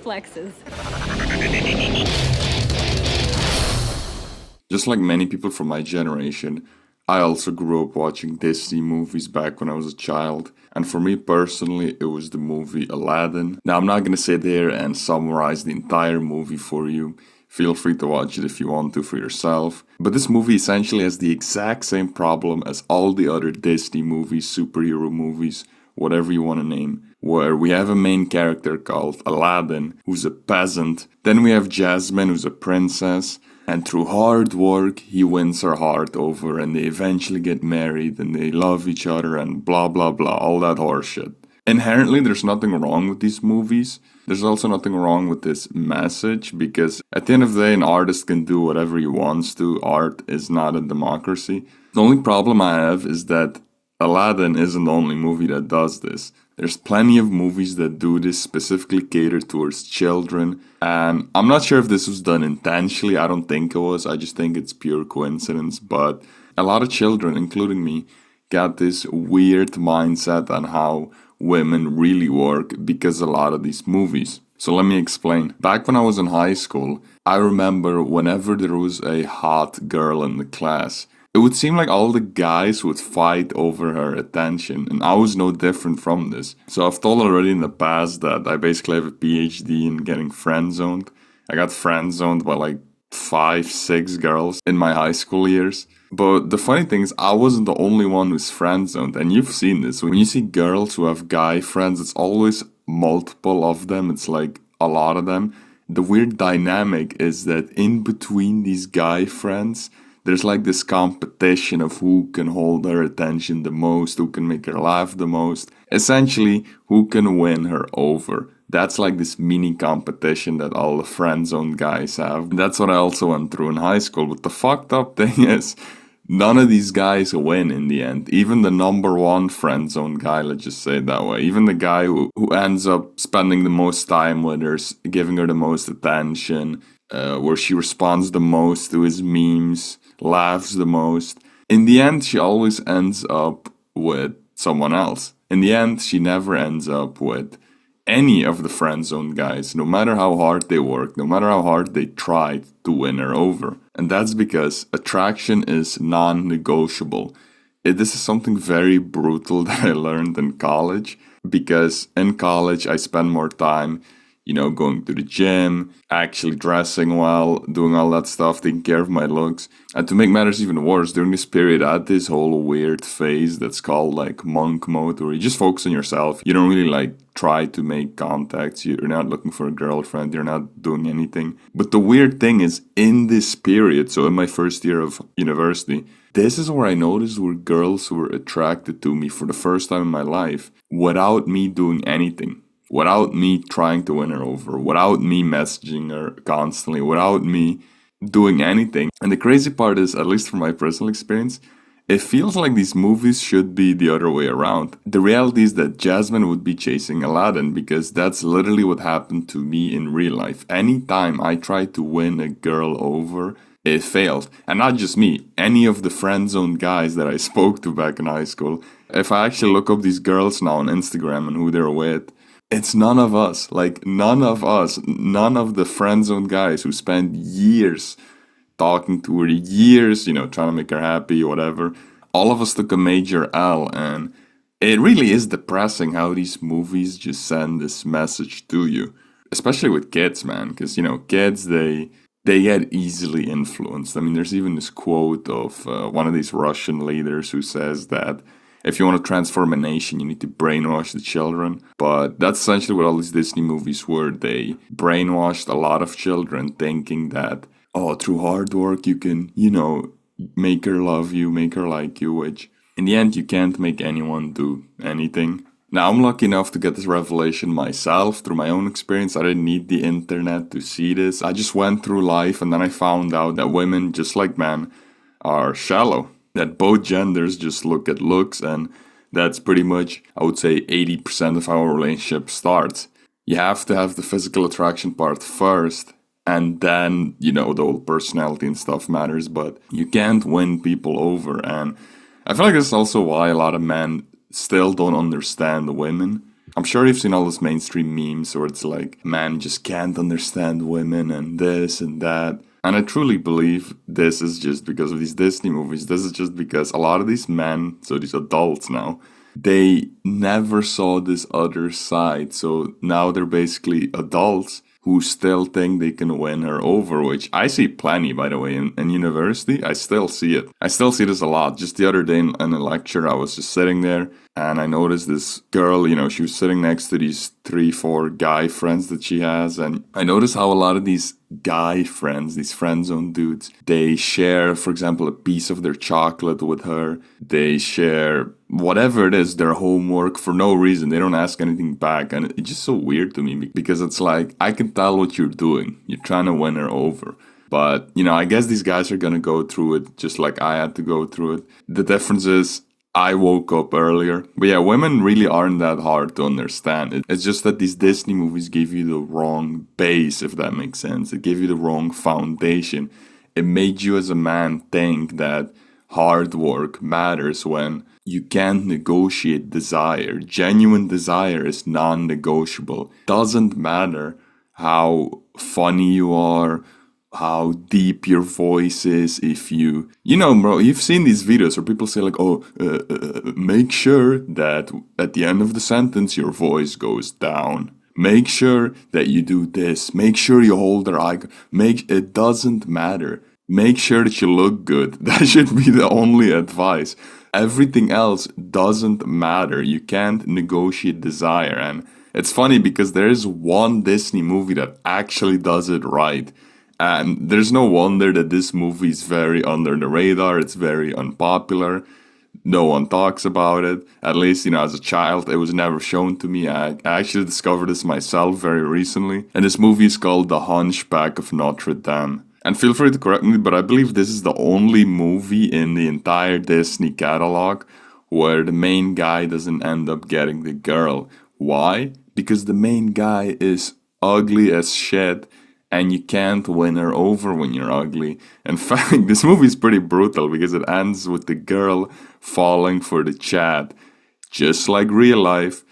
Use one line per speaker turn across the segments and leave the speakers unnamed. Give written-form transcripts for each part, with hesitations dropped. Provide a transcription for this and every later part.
reflexes.
Just like many people from my generation, I also grew up watching Disney movies back when I was a child. And for me personally, it was the movie Aladdin. Now, I'm not going to sit here and summarize the entire movie for you. Feel free to watch it if you want to for yourself. But this movie essentially has the exact same problem as all the other Disney movies, superhero movies, whatever you want to name, where we have a main character called Aladdin, who's a peasant. Then we have Jasmine, who's a princess. And through hard work, he wins her heart over, and they eventually get married, and they love each other, and blah blah blah, all that horseshit. Inherently, there's nothing wrong with these movies. There's also nothing wrong with this message, because at the end of the day, an artist can do whatever he wants to. Art is not a democracy. The only problem I have is that Aladdin isn't the only movie that does this. There's plenty of movies that do this, specifically catered towards children. And I'm not sure if this was done intentionally. I don't think it was. I just think it's pure coincidence. But a lot of children, including me, got this weird mindset on how women really work because of a lot of these movies. So let me explain. Back when I was in high school, I remember whenever there was a hot girl in the class, it would seem like all the guys would fight over her attention, and I was no different from this. So I've told already in the past that I basically have a PhD in getting friend-zoned. I got friend-zoned by like 5, 6 girls in my high school years. But the funny thing is, I wasn't the only one who's friend-zoned, and you've seen this. When you see girls who have guy friends, it's always multiple of them. It's like a lot of them. The weird dynamic is that in between these guy friends, there's like this competition of who can hold her attention the most, who can make her laugh the most. Essentially, who can win her over. That's like this mini competition that all the friend-zone guys have. That's what I also went through in high school. But the fucked up thing is, none of these guys win in the end. Even the number one friend-zone guy, let's just say it that way. Even the guy who ends up spending the most time with her, giving her the most attention, where she responds the most to his memes, laughs the most. In the end, she always ends up with someone else. In the end, she never ends up with any of the friend zone guys, no matter how hard they work, no matter how hard they try to win her over. And that's because attraction is non-negotiable. This is something very brutal that I learned in college, because in college I spend more time going to the gym, actually dressing well, doing all that stuff, taking care of my looks. And to make matters even worse, during this period, I had this whole weird phase that's called like monk mode, where you just focus on yourself. You don't really like try to make contacts. You're not looking for a girlfriend. You're not doing anything. But the weird thing is, in this period, so in my first year of university, this is where I noticed where girls were attracted to me for the first time in my life without me doing anything. Without me trying to win her over, without me messaging her constantly, without me doing anything. And the crazy part is, at least from my personal experience, it feels like these movies should be the other way around. The reality is that Jasmine would be chasing Aladdin, because that's literally what happened to me in real life. Anytime I tried to win a girl over, it failed. And not just me, any of the friend zone guys that I spoke to back in high school. If I actually look up these girls now on Instagram and who they're with, it's none of us. Like, none of us. None of the friend-zone guys who spend years talking to her, years, trying to make her happy, whatever. All of us took a major L, and it really is depressing how these movies just send this message to you. Especially with kids, man. Because, kids, they get easily influenced. I mean, there's even this quote of one of these Russian leaders who says that if you want to transform a nation, you need to brainwash the children. But that's essentially what all these Disney movies were. They brainwashed a lot of children thinking that, through hard work you can, make her love you, make her like you, which in the end you can't make anyone do anything. Now, I'm lucky enough to get this revelation myself through my own experience. I didn't need the internet to see this. I just went through life, and then I found out that women, just like men, are shallow. That both genders just look at looks, and that's pretty much, I would say, 80% of how a relationship starts. You have to have the physical attraction part first, and then, the whole personality and stuff matters, but you can't win people over. And I feel like this is also why a lot of men still don't understand the women, I'm sure you've seen all those mainstream memes where it's like, man just can't understand women and this and that. And I truly believe this is just because of these Disney movies. This is just because a lot of these men, so these adults now, they never saw this other side. So now they're basically adults who still think they can win her over, which I see plenty, by the way, in university. I still see it. I still see this a lot. Just the other day in a lecture, I was just sitting there and I noticed this girl, she was sitting next to these 3, 4 guy friends that she has. And I noticed how a lot of these guy friends, these friendzone dudes, they share, for example, a piece of their chocolate with her. They share whatever it is, their homework for no reason. They don't ask anything back. And it's just so weird to me because it's like, I can tell what you're doing. You're trying to win her over. But, I guess these guys are going to go through it just like I had to go through it. The difference is I woke up earlier. But yeah, women really aren't that hard to understand. It's just that these Disney movies give you the wrong base, if that makes sense. It gave you the wrong foundation. It made you as a man think that hard work matters when you can't negotiate desire. Genuine desire is non-negotiable. Doesn't matter how funny you are, how deep your voice is. If bro, you've seen these videos where people say like, make sure that at the end of the sentence your voice goes down. Make sure that you do this. Make sure you hold their eye. It doesn't matter. Make sure that you look good. That should be the only advice. Everything else doesn't matter. You can't negotiate desire. And it's funny because there is one Disney movie that actually does it right. And there's no wonder that this movie is very under the radar. It's very unpopular. No one talks about it. At least, as a child, it was never shown to me. I actually discovered this myself very recently. And this movie is called The Hunchback of Notre Dame. And feel free to correct me, but I believe this is the only movie in the entire Disney catalog where the main guy doesn't end up getting the girl. Why? Because the main guy is ugly as shit and you can't win her over when you're ugly. In fact, this movie is pretty brutal because it ends with the girl falling for the Chad. Just like real life.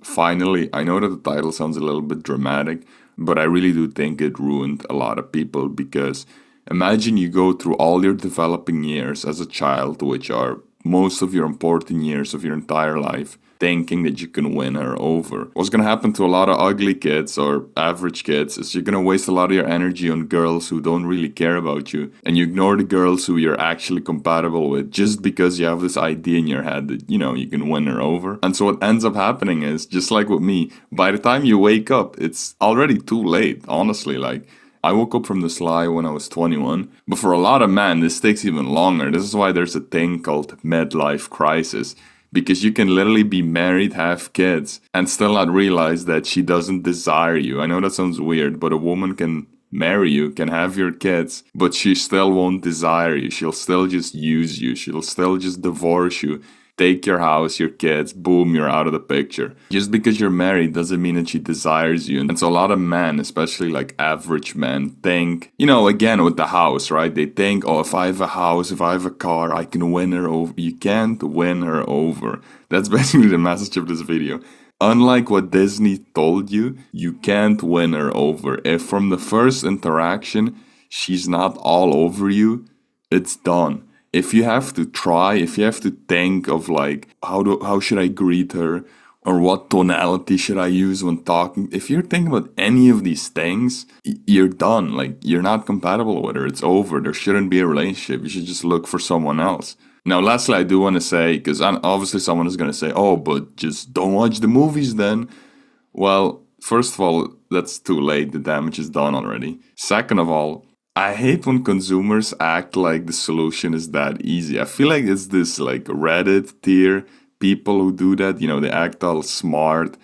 Finally, I know that the title sounds a little bit dramatic, but I really do think it ruined a lot of people because imagine you go through all your developing years as a child, which are most of your important years of your entire life, thinking that you can win her over. What's going to happen to a lot of ugly kids or average kids is you're going to waste a lot of your energy on girls who don't really care about you, and you ignore the girls who you're actually compatible with just because you have this idea in your head that, you can win her over. And so what ends up happening is, just like with me, by the time you wake up, it's already too late, honestly. Like, I woke up from this lie when I was 21, but for a lot of men, this takes even longer. This is why there's a thing called midlife crisis. Because you can literally be married, have kids, and still not realize that she doesn't desire you. I know that sounds weird, but a woman can marry you, can have your kids, but she still won't desire you. She'll still just use you. She'll still just divorce you. Take your house, your kids, boom, you're out of the picture. Just because you're married doesn't mean that she desires you. And so a lot of men, especially like average men, think, again with the house, right? They think, if I have a house, if I have a car, I can win her over. You can't win her over. That's basically the message of this video. Unlike what Disney told you, you can't win her over. If from the first interaction, she's not all over you, it's done. If you have to try, if you have to think of like, how should I greet her? Or what tonality should I use when talking? If you're thinking about any of these things, you're done. Like, you're not compatible with her. It's over. There shouldn't be a relationship. You should just look for someone else. Now, lastly, I do want to say, because obviously someone is going to say, but just don't watch the movies then. Well, first of all, that's too late. The damage is done already. Second of all, I hate when consumers act like the solution is that easy. I feel like it's this like Reddit tier people who do that. They act all smart,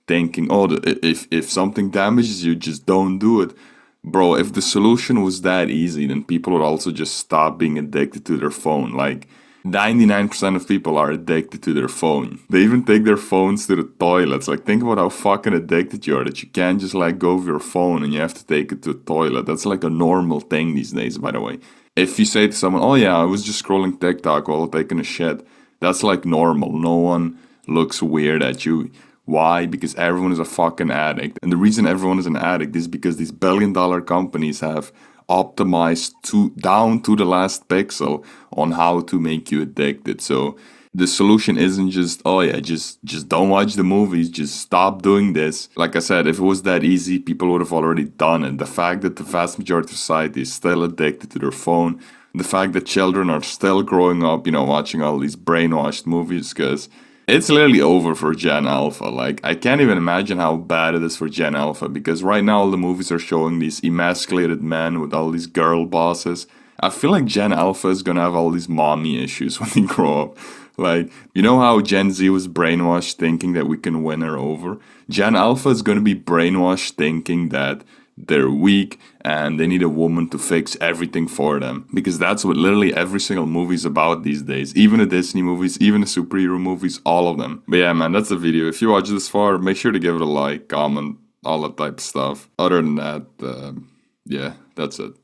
thinking, if something damages you, just don't do it. Bro, if the solution was that easy, then people would also just stop being addicted to their phone. Like, 99% of people are addicted to their phone. They even take their phones to the toilets. Like, think about how fucking addicted you are that you can't just let go of your phone and you have to take it to the toilet. That's like a normal thing these days, by the way. If you say to someone, oh yeah, I was just scrolling TikTok while taking a shit, that's like normal. No one looks weird at you. Why? Because everyone is a fucking addict. And the reason everyone is an addict is because these billion-dollar companies have optimized down to the last pixel on how to make you addicted. So the solution isn't just, oh yeah, just don't watch the movies, just stop doing this. Like I said, if it was that easy, people would have already done it. The fact that the vast majority of society is still addicted to their phone, the fact that children are still growing up, watching all these brainwashed movies, because it's literally over for Gen Alpha. Like, I can't even imagine how bad it is for Gen Alpha, because right now all the movies are showing these emasculated men with all these girl bosses. I feel like Gen Alpha is gonna have all these mommy issues when they grow up. Like, you know how Gen Z was brainwashed thinking that we can win her over? Gen Alpha is gonna be brainwashed thinking that they're weak and they need a woman to fix everything for them. Because that's what literally every single movie is about these days. Even the Disney movies, even the superhero movies, all of them. But yeah, man, that's the video. If you watch this far, make sure to give it a like, comment, all that type of stuff. Other than that, yeah, that's it.